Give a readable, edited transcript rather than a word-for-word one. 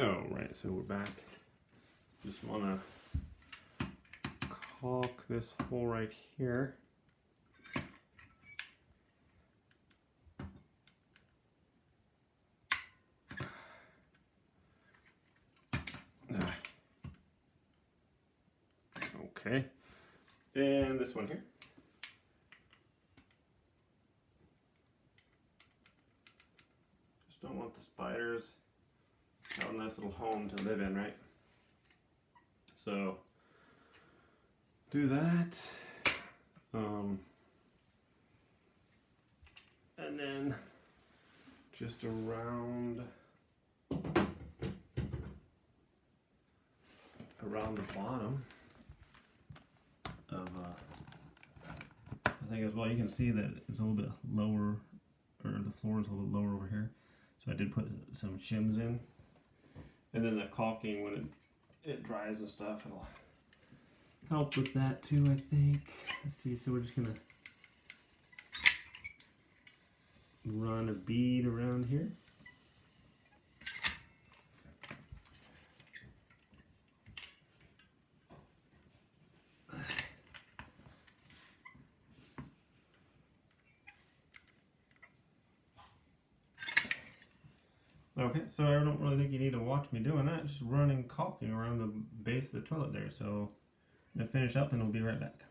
Oh, right, so we're back. Just want to caulk this hole right here. Okay, and this one here. Just don't want the spiders. Have a nice little home to live in, right? So do that. And then just around the bottom of I think as well, you can see that it's a little bit lower, or the floor is a little bit lower over here. So I did put some shims in. And then the caulking, when it dries and stuff, it'll help with that too, I think. Let's see, so we're just gonna run a bead around here. Okay, so I don't really think you need to watch me doing that, just running caulking around the base of the toilet there. So I'm gonna finish up and we'll be right back.